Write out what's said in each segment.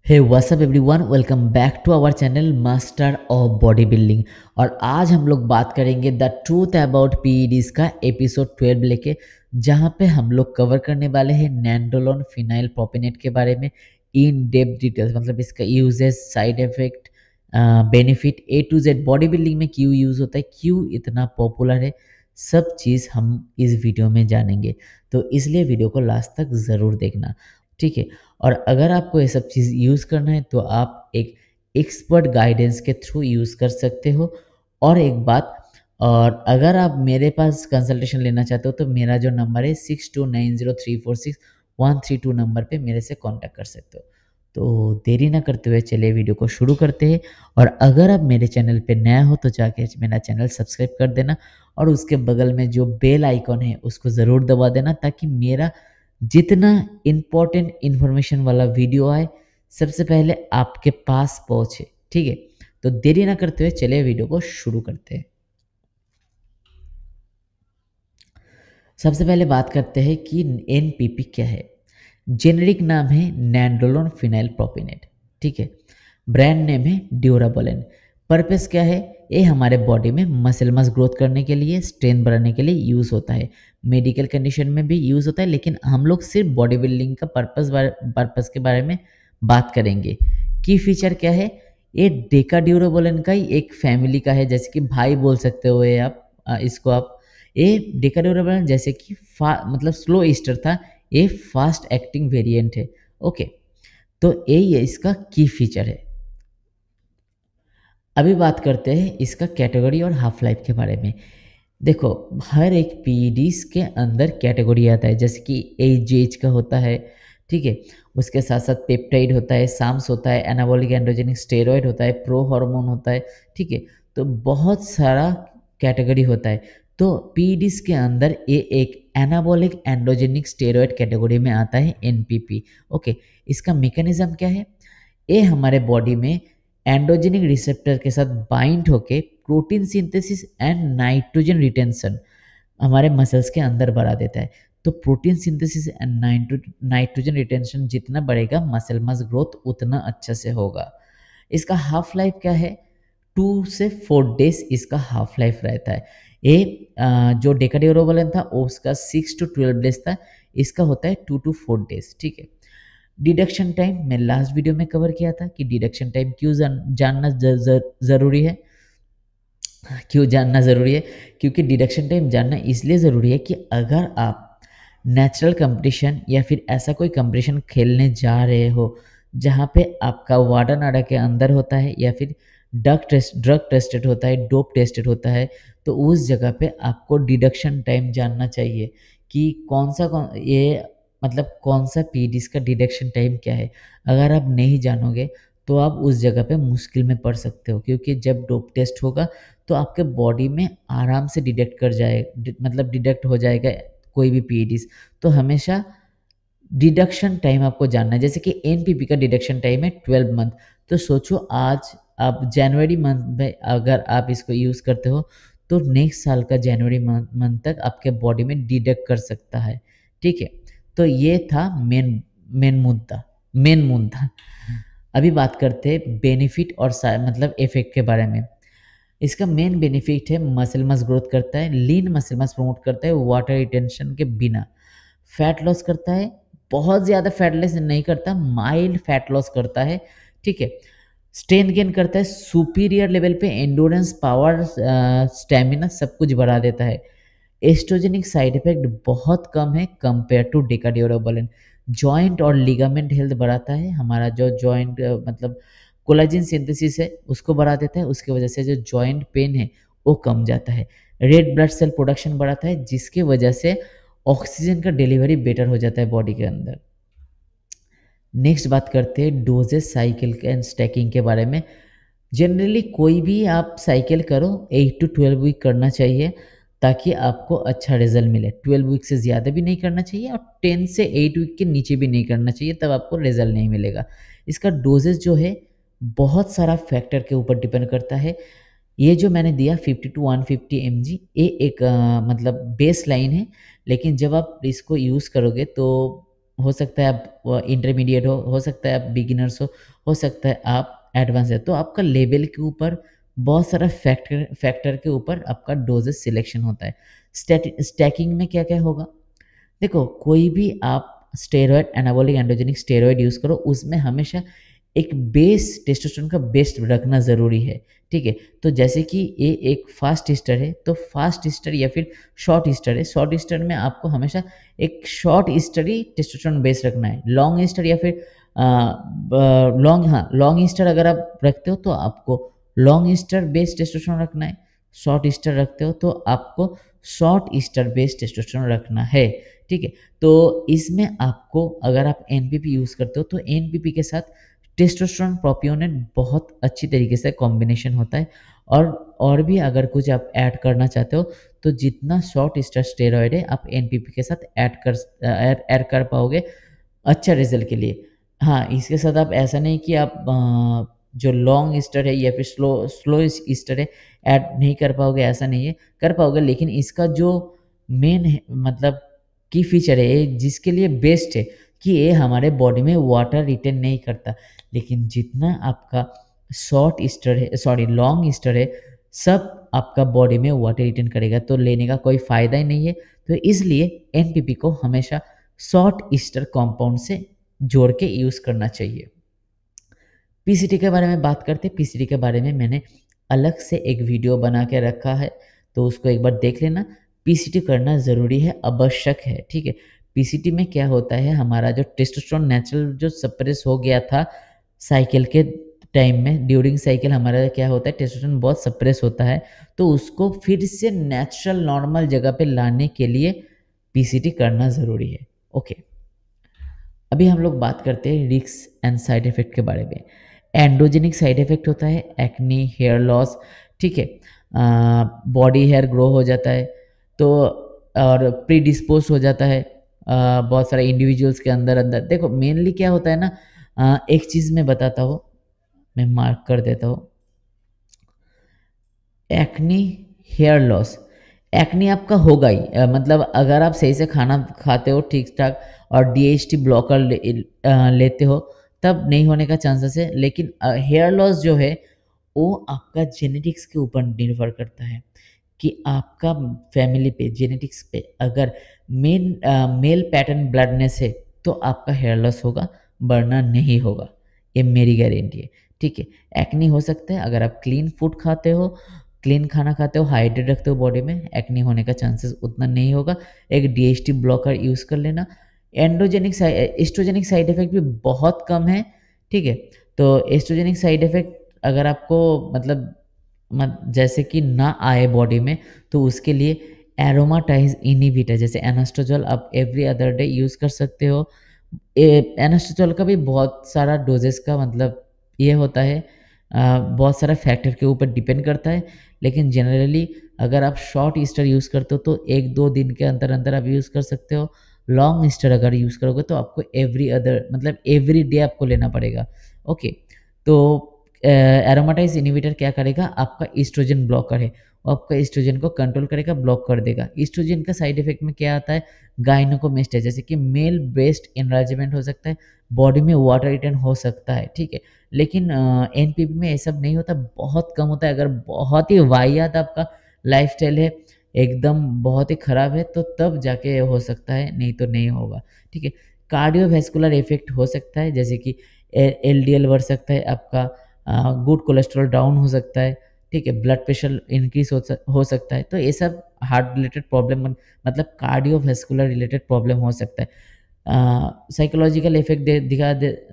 Hey what's up everyone, welcome back to our channel master of bodybuilding. और आज हम लोग बात करेंगे द ट्रूथ अबाउट पीईडीज का एपिसोड 12 लेके, जहाँ पे हम लोग कवर करने वाले हैं नैंडोलोन फिनाइल प्रोपेनेट के बारे में इन डेप्थ डिटेल्स। मतलब इसका uses, side effect, benefit A to Z, bodybuilding में क्यों यूज़ होता है, क्यों इतना पॉपुलर है, सब चीज़ हम इस वीडियो में जानेंगे। तो इसलिए वीडियो को लास्ट तक ज़रूर देखना, ठीक है। और अगर आपको ये सब चीज़ यूज़ करना है तो आप एक एक्सपर्ट गाइडेंस के थ्रू यूज़ कर सकते हो। और एक बात, और अगर आप मेरे पास कंसल्टेशन लेना चाहते हो तो मेरा जो नंबर है 6290346132 नंबर पे मेरे से कांटेक्ट कर सकते हो। तो देरी ना करते हुए चलिए वीडियो को शुरू करते हैं। और अगर आप मेरे चैनल पे नया हो तो जाके मेरा चैनल सब्सक्राइब कर देना, और उसके बगल में जो बेल आइकॉन है उसको ज़रूर दबा देना, ताकि मेरा जितना इम्पोर्टेंट इन्फॉर्मेशन वाला वीडियो आए सबसे पहले आपके पास पहुंचे, ठीक है। तो देरी ना करते हुए चलिए वीडियो को शुरू करते हैं। सबसे पहले बात करते हैं कि एनपीपी क्या है। जेनेरिक नाम है नैंडोलोन फिनाइल प्रोपिनेट, ठीक है। ब्रांड नेम है ड्यूराबोलेन। पर्पस क्या है? ये हमारे बॉडी में मसल मास ग्रोथ करने के लिए, स्ट्रेंथ बढ़ाने के लिए यूज़ होता है। मेडिकल कंडीशन में भी यूज़ होता है, लेकिन हम लोग सिर्फ बॉडी बिल्डिंग का पर्पस के बारे में बात करेंगे। की फीचर क्या है? ये डेका ड्यूराबोलेन का ही एक फैमिली का है, जैसे कि भाई बोल सकते हो ये आप, इसको आप। ये डेकाडोरेबल जैसे कि मतलब स्लो ईस्टर था, ये फास्ट एक्टिंग वेरिएंट है। ओके, तो यही है इसका की फीचर है। अभी बात करते हैं इसका कैटेगरी और हाफ लाइफ के बारे में। देखो, हर एक पीईडीज के अंदर कैटेगरी आता है, जैसे कि एज का होता है, ठीक है। उसके साथ साथ पेप्टाइड होता है, साम्स होता है, एनाबॉलिक एंड्रोजेनिक स्टेरॉइड होता है, प्रो हार्मोन होता है, ठीक है। तो बहुत सारा कैटेगरी होता है। तो पीईडीज के अंदर ये एक एनाबॉलिक एंड्रोजेनिक स्टेरॉइड कैटेगरी में आता है, एनपीपी। ओके, इसका मैकेनिज्म क्या है? ये हमारे बॉडी में एंडोजेनिक रिसेप्टर के साथ बाइंड होके protein synthesis and nitrogen retention हमारे मसल्स के अंदर बढ़ा देता है। तो protein synthesis and nitrogen retention जितना बढ़ेगा, मसल मास ग्रोथ उतना अच्छा से होगा। इसका हाफ लाइफ क्या है? 2 से 4 डेज इसका हाफ लाइफ रहता है। ये जो डेकाडेरोबलन था वो उसका 6 to 12 डेज था, इसका होता है 2 to 4 डेज, ठीक है। डिडक्शन टाइम मैं लास्ट वीडियो में कवर किया था कि डिडक्शन टाइम क्यों जानना ज़रूरी है। क्यों जानना ज़रूरी है? क्योंकि डिडक्शन टाइम जानना इसलिए ज़रूरी है कि अगर आप नेचुरल कंपटीशन या फिर ऐसा कोई कंपटीशन खेलने जा रहे हो जहाँ पे आपका वाडा नाडा के अंदर होता है, या फिर ड्रग टेस्टेड होता है, डोप टेस्टेड होता है, तो उस जगह पे आपको डिडक्शन टाइम जानना चाहिए कि कौन सा पीडीज का डिडक्शन टाइम क्या है। अगर आप नहीं जानोगे तो आप उस जगह पे मुश्किल में पड़ सकते हो, क्योंकि जब डोप टेस्ट होगा तो आपके बॉडी में आराम से मतलब डिडक्ट हो जाएगा कोई भी पीईडीज। तो हमेशा डिडक्शन टाइम आपको जानना है। जैसे कि एनपीपी का डिडक्शन टाइम है 12 मंथ। तो सोचो, आज आप जनवरी मंथ में अगर आप इसको यूज़ करते हो तो नेक्स्ट साल का जनवरी मंथ तक आपके बॉडी में डिडक्ट कर सकता है, ठीक है। तो ये था मेन मुद्दा। अभी बात करते हैं बेनिफिट और मतलब इफेक्ट के बारे में। इसका मेन बेनिफिट है मसल मास ग्रोथ करता है, लीन मसल मास प्रमोट करता है वाटर रिटेंशन के बिना, फैट लॉस करता है, बहुत ज़्यादा फैट लॉस नहीं करता, माइल्ड फैट लॉस करता है, ठीक है। स्ट्रेंथ गेन करता है, सुपीरियर लेवल पे एंडोरेंस, पावर, स्टेमिना सब कुछ बढ़ा देता है। एस्ट्रोजेनिक साइड इफेक्ट बहुत कम है कंपेयर टू डेकाड्यूराबोलिन। जॉइंट और लिगामेंट हेल्थ बढ़ाता है, हमारा जो जॉइंट मतलब कोलाजिन सिंथेसिस है उसको बढ़ा देता है, उसकी वजह से जो जॉइंट पेन है वो कम जाता है। रेड ब्लड सेल प्रोडक्शन बढ़ाता है, जिसकी वजह से ऑक्सीजन का डिलीवरी बेटर हो जाता है बॉडी के अंदर। नेक्स्ट बात करते हैं डोजेस, साइकिल एंड स्टैकिंग के बारे में। जनरली कोई भी आप साइकिल करो 8 to 12 वीक करना चाहिए, ताकि आपको अच्छा रिजल्ट मिले। 12 वीक से ज़्यादा भी नहीं करना चाहिए और 10 से 8 वीक के नीचे भी नहीं करना चाहिए, तब आपको रिजल्ट नहीं मिलेगा। इसका डोजेज जो है बहुत सारा फैक्टर के ऊपर डिपेंड करता है। ये जो मैंने दिया 50 to 150 mg, ये एक मतलब बेस लाइन है, लेकिन जब आप इसको यूज़ करोगे तो हो सकता है आप इंटरमीडिएट हो सकता है आप बिगिनर्स हो सकता है आप एडवांस है। तो आपका लेवल के ऊपर बहुत सारा फैक्टर फैक्टर के ऊपर आपका डोजेस सिलेक्शन होता है। स्टैकिंग में क्या क्या होगा, देखो कोई भी आप steroid anabolic androgenic steroid use करो, उसमें हमेशा एक बेस टेस्टोस्टेरोन का बेस रखना ज़रूरी है, ठीक है। तो जैसे कि ये एक फास्ट ईस्टर है, तो फास्ट ईस्टर या फिर शॉर्ट ईस्टर है, शॉर्ट ईस्टर में आपको हमेशा एक शॉर्ट ईस्टर ही टेस्टोस्टेरोन बेस रखना है। लॉन्ग ईस्टर या फिर लॉन्ग ईस्टर अगर आप रखते हो तो आपको लॉन्ग ईस्टर बेस टेस्टोस्टेरोन रखना है। शॉर्ट ईस्टर रखते हो तो आपको शॉर्ट ईस्टर बेस टेस्टोस्टेरोन रखना है, ठीक है। तो इसमें आपको अगर आप एनपीपी यूज़ करते हो तो एनपीपी के साथ टेस्टोस्टेरोन प्रोपियोनेट बहुत अच्छी तरीके से कॉम्बिनेशन होता है। और भी अगर कुछ आप ऐड करना चाहते हो तो जितना शॉर्ट स्टेरॉयड है आप एनपीपी के साथ ऐड कर पाओगे अच्छा रिजल्ट के लिए। हाँ, इसके साथ आप ऐसा नहीं कि आप जो लॉन्ग ईस्टर है या फिर स्लो ईस्टर है ऐड नहीं कर पाओगे, ऐसा नहीं है, कर पाओगे। लेकिन इसका जो मेन है मतलब की फीचर है ये जिसके लिए बेस्ट है कि ये हमारे बॉडी में वाटर रिटेन नहीं करता। लेकिन जितना आपका शॉर्ट ईस्टर है, सॉरी लॉन्ग ईस्टर है, सब आपका बॉडी में वाटर रिटेन करेगा, तो लेने का कोई फ़ायदा ही नहीं है। तो इसलिए एनपीपी को हमेशा शॉर्ट ईस्टर कंपाउंड से जोड़ के यूज़ करना चाहिए। पीसीटी के बारे में बात करते हैं। पीसीटी के बारे में मैंने अलग से एक वीडियो बना के रखा है, तो उसको एक बार देख लेना। पीसीटी करना ज़रूरी है, आवश्यक है, ठीक है। पीसीटी में क्या होता है, हमारा जो टेस्टोस्टेरोन नेचुरल जो सप्रेस हो गया था साइकिल के टाइम में, ड्यूरिंग साइकिल हमारा क्या होता है टेस्टोस्टेरोन बहुत सप्रेस होता है, तो उसको फिर से नेचुरल नॉर्मल जगह पे लाने के लिए पीसीटी करना ज़रूरी है। ओके, अभी हम लोग बात करते हैं रिस्क एंड साइड इफ़ेक्ट के बारे में। एंड्रोजेनिक साइड इफ़ेक्ट होता है एक्ने, हेयर लॉस, ठीक है। बॉडी हेयर ग्रो हो जाता है, तो और प्रीडिस्पोज हो जाता है बहुत सारे इंडिविजुअल्स के अंदर अंदर। देखो मेनली क्या होता है ना, एक चीज़ मैं बताता हूँ, मैं मार्क कर देता हूँ। एक्नी, हेयर लॉस, एक्नी आपका होगा ही, मतलब अगर आप सही से खाना खाते हो ठीक ठाक और डीएचटी ब्लॉकर लेते हो तब नहीं होने का चांसेस है। लेकिन हेयर लॉस जो है वो आपका जेनेटिक्स के ऊपर निर्भर करता है कि आपका फैमिली पे जेनेटिक्स पे अगर मेल पैटर्न ब्लडनेस है तो आपका हेयर लॉस होगा, वरना नहीं होगा, ये मेरी गारंटी है, ठीक है। एक्नी हो सकता है अगर आप क्लीन फूड खाते हो, क्लीन खाना खाते हो, हाइड्रेट रखते हो बॉडी में, एक्ने होने का चांसेस उतना नहीं होगा। एक डीएचटी ब्लॉकर यूज़ कर लेना। एस्ट्रोजेनिक साइड इफेक्ट भी बहुत कम है, ठीक है। तो एस्ट्रोजेनिक साइड इफेक्ट अगर आपको मतलब जैसे कि ना आए बॉडी में, तो उसके लिए एरोमाटाइज इनहिबिटर जैसे एनास्ट्रोजोल आप एवरी अदर डे यूज़ कर सकते हो। एनास्ट्रोजोल का भी बहुत सारा डोजेस का मतलब ये होता है, बहुत सारा फैक्टर के ऊपर डिपेंड करता है। लेकिन जनरली अगर आप शॉर्ट ईस्टर यूज़ करते हो तो 1-2 दिन के अंदर अंदर आप यूज़ कर सकते हो। लॉन्ग ईस्टर अगर यूज़ करोगे तो आपको एवरी अदर मतलब एवरी डे आपको लेना पड़ेगा। ओके, तो एरोमाटाइज इनहिबिटर क्या करेगा, आपका ईस्ट्रोजन ब्लॉकर है, वो आपका ईस्ट्रोजन को कंट्रोल करेगा, ब्लॉक कर देगा। ईस्ट्रोजन का साइड इफेक्ट में क्या आता है, गायनोकोमेस्टिया जैसे कि मेल ब्रेस्ट एनलार्जमेंट हो सकता है, बॉडी में वाटर रिटेन हो सकता है, ठीक है। लेकिन एनपीपी में ये सब नहीं होता, बहुत कम होता है। अगर बहुत ही वाहियात आपका लाइफस्टाइल है, एकदम बहुत ही ख़राब है, तो तब जाके हो सकता है, नहीं तो नहीं होगा, ठीक है। कार्डियोवैस्कुलर इफेक्ट हो सकता है जैसे कि एलडीएल बढ़ सकता है आपका, गुड कोलेस्ट्रॉल डाउन हो सकता है, ठीक है, ब्लड प्रेशर इंक्रीज हो सकता है। तो ये सब हार्ट रिलेटेड प्रॉब्लम मतलब कार्डियोवैस्कुलर रिलेटेड प्रॉब्लम हो सकता है। साइकोलॉजिकल इफेक्ट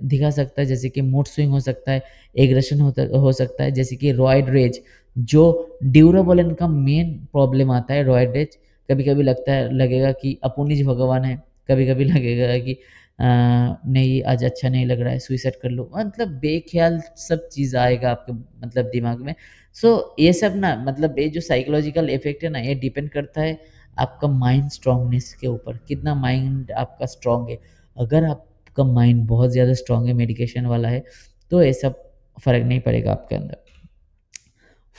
दिखा सकता है जैसे कि मूड स्विंग हो सकता है, एग्रेशन हो सकता है जैसे कि रॉयड रेज, जो ड्यूराबोलिन का मेन प्रॉब्लम आता है रॉयड रेज। कभी कभी लगता है लगेगा कि अपुनिज भगवान है, कभी कभी लगेगा कि नहीं आज अच्छा नहीं लग रहा है, सुइसाइड कर लो, मतलब बेख्याल सब चीज़ आएगा आपके मतलब दिमाग में। सो ये सब ना मतलब ये जो साइकोलॉजिकल इफेक्ट है ना, ये डिपेंड करता है आपका माइंड स्ट्रांगनेस के ऊपर, कितना माइंड आपका स्ट्रांग है। अगर आपका माइंड बहुत ज़्यादा स्ट्रांग है, मेडिकेशन वाला है, तो ये सब फ़र्क नहीं पड़ेगा आपके अंदर।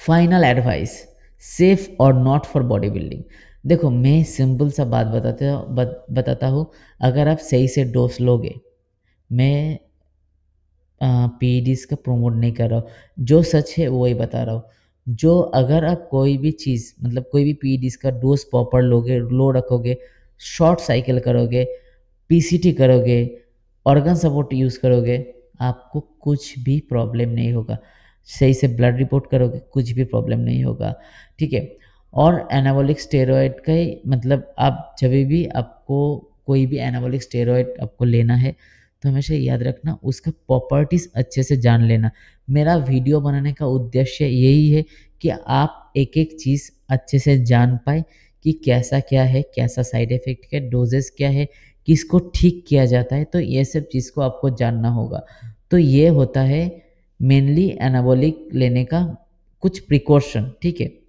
फाइनल एडवाइस, सेफ और नॉट फॉर बॉडी बिल्डिंग। देखो मैं सिंपल सा बात बताता हूँ, अगर आप सही से डोज़ लोगे, मैं पीईडीज़ का प्रमोट नहीं कर रहा हूँ, जो सच है वही बता रहा हूँ। जो अगर आप कोई भी चीज़ मतलब कोई भी पीईडीज़ का डोज़ प्रॉपर लोगे, लो रखोगे, शॉर्ट साइकिल करोगे, पीसीटी करोगे, ऑर्गन सपोर्ट यूज़ करोगे, आपको कुछ भी प्रॉब्लम नहीं होगा। सही से ब्लड रिपोर्ट करोगे, कुछ भी प्रॉब्लम नहीं होगा, ठीक है? और एनाबॉलिक स्टेरॉइड का ही मतलब आप जभी भी आपको कोई भी एनाबॉलिक स्टेरॉइड आपको लेना है, तो हमेशा याद रखना उसका प्रॉपर्टीज़ अच्छे से जान लेना। मेरा वीडियो बनाने का उद्देश्य यही है कि आप एक-एक चीज़ अच्छे से जान पाएँ कि कैसा क्या है, कैसा साइड इफ़ेक्ट है, डोज़ेज़ क्या है, किसको ठीक किया जाता है, तो ये सब चीज़ को आपको जानना होगा। तो ये होता है मेनली एनाबॉलिक लेने का कुछ प्रिकॉशन, ठीक है?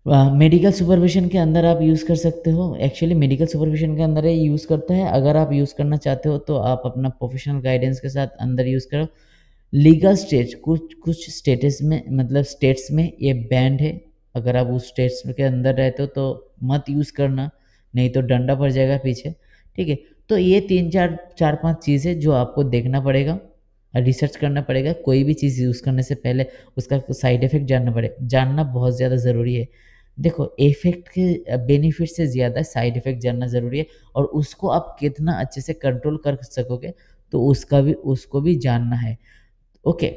मेडिकल सुपरविज़न के अंदर आप यूज़ कर सकते हो। एक्चुअली मेडिकल सुपरविज़न के अंदर ही यूज़ करता है। अगर आप यूज़ करना चाहते हो तो आप अपना प्रोफ़ेशनल गाइडेंस के साथ अंदर यूज़ करो। लीगल स्टेज कुछ कुछ स्टेटस में मतलब स्टेट्स में ये बैंड है। अगर आप उस स्टेट्स के अंदर रहते हो तो मत यूज़ करना, नहीं तो डंडा पड़ जाएगा पीछे, ठीक है? तो ये 3-4 4-5 चीज़ें जो आपको देखना पड़ेगा, रिसर्च करना पड़ेगा। कोई भी चीज़ यूज़ करने से पहले उसका साइड इफ़ेक्ट जानना बहुत ज़्यादा ज़रूरी है। देखो इफ़ेक्ट के बेनिफिट से ज़्यादा साइड इफ़ेक्ट जानना ज़रूरी है और उसको आप कितना अच्छे से कंट्रोल कर सकोगे, तो उसको भी जानना है। ओके,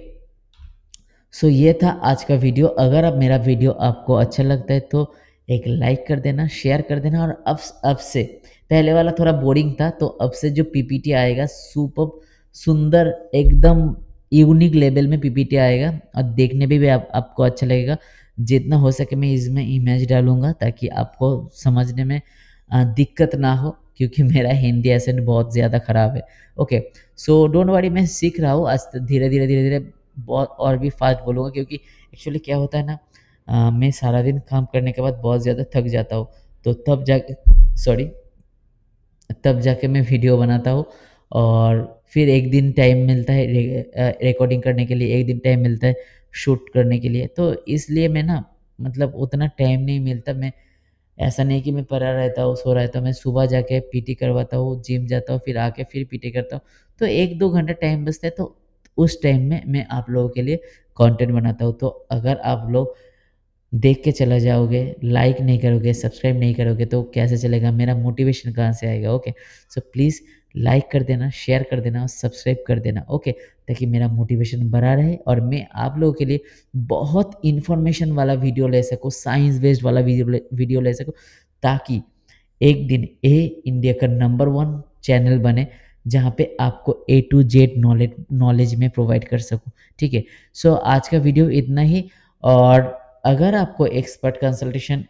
सो ये था आज का वीडियो। अगर अब मेरा वीडियो आपको अच्छा लगता है तो एक लाइक कर देना, शेयर कर देना और अब से पहले वाला थोड़ा बोरिंग था, तो अब से जो पीपीटी आएगा सुपर्ब सुंदर एकदम यूनिक लेवल में पीपीटी आएगा और देखने में भी आपको अच्छा लगेगा। जितना हो सके मैं इसमें इमेज डालूँगा ताकि आपको समझने में दिक्कत ना हो क्योंकि मेरा हिंदी एसेंट बहुत ज़्यादा ख़राब है। ओके, सो डोंट वरी मैं सीख रहा हूँ आज धीरे-धीरे बहुत और भी फ़ास्ट बोलूँगा क्योंकि एक्चुअली क्या होता है ना मैं सारा दिन काम करने के बाद बहुत ज़्यादा थक जाता हूँ। तो तब जाके मैं वीडियो बनाता हूँ और फिर एक दिन टाइम मिलता है रिकॉर्डिंग करने के लिए, एक दिन टाइम मिलता है शूट करने के लिए। तो इसलिए मैं ना मतलब उतना टाइम नहीं मिलता। मैं ऐसा नहीं कि मैं पड़ा रहता हूँ, सो रहता हूँ। मैं सुबह जाके पीटी करवाता हूँ, जिम जाता हूँ, फिर आके फिर पीटी करता हूँ। तो 1-2 घंटा टाइम बचता है, तो उस टाइम में मैं आप लोगों के लिए कंटेंट बनाता हूँ। तो अगर आप लोग देख के चला जाओगे, लाइक नहीं करोगे, सब्सक्राइब नहीं करोगे तो कैसे चलेगा? मेरा मोटिवेशन कहाँ से आएगा? ओके, सो प्लीज़ लाइक कर देना, शेयर कर देना और सब्सक्राइब कर देना, ओके? ताकि मेरा मोटिवेशन बना रहे और मैं आप लोगों के लिए बहुत इन्फॉर्मेशन वाला वीडियो ले सकूँ, साइंस बेस्ड वाला वीडियो ले सकूँ, ताकि एक दिन ये इंडिया का नंबर 1 चैनल बने, जहाँ पे आपको ए टू जेड नॉलेज मैं प्रोवाइड कर सकूँ, ठीक है? सो आज का वीडियो इतना ही और अगर आपको एक्सपर्ट कंसल्टेशन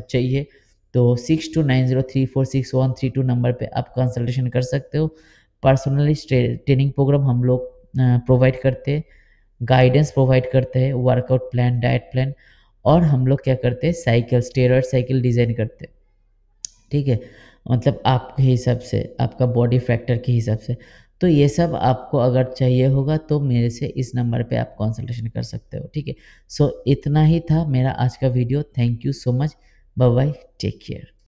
चाहिए तो 6290346132 नंबर पे आप कंसल्टेशन कर सकते हो। पर्सनली ट्रेनिंग प्रोग्राम हम लोग प्रोवाइड करते हैं, गाइडेंस प्रोवाइड करते हैं, वर्कआउट प्लान, डाइट प्लान और हम लोग क्या करते हैं स्टेरॉयड साइकिल डिज़ाइन करते हैं। ठीक है? मतलब आपके हिसाब से, आपका बॉडी फैक्टर के हिसाब से। तो ये सब आपको अगर चाहिए होगा तो मेरे से इस नंबर पे आप कंसल्टेशन कर सकते हो, ठीक है? सो इतना ही था मेरा आज का video. Thank you so much. Bye bye, take care.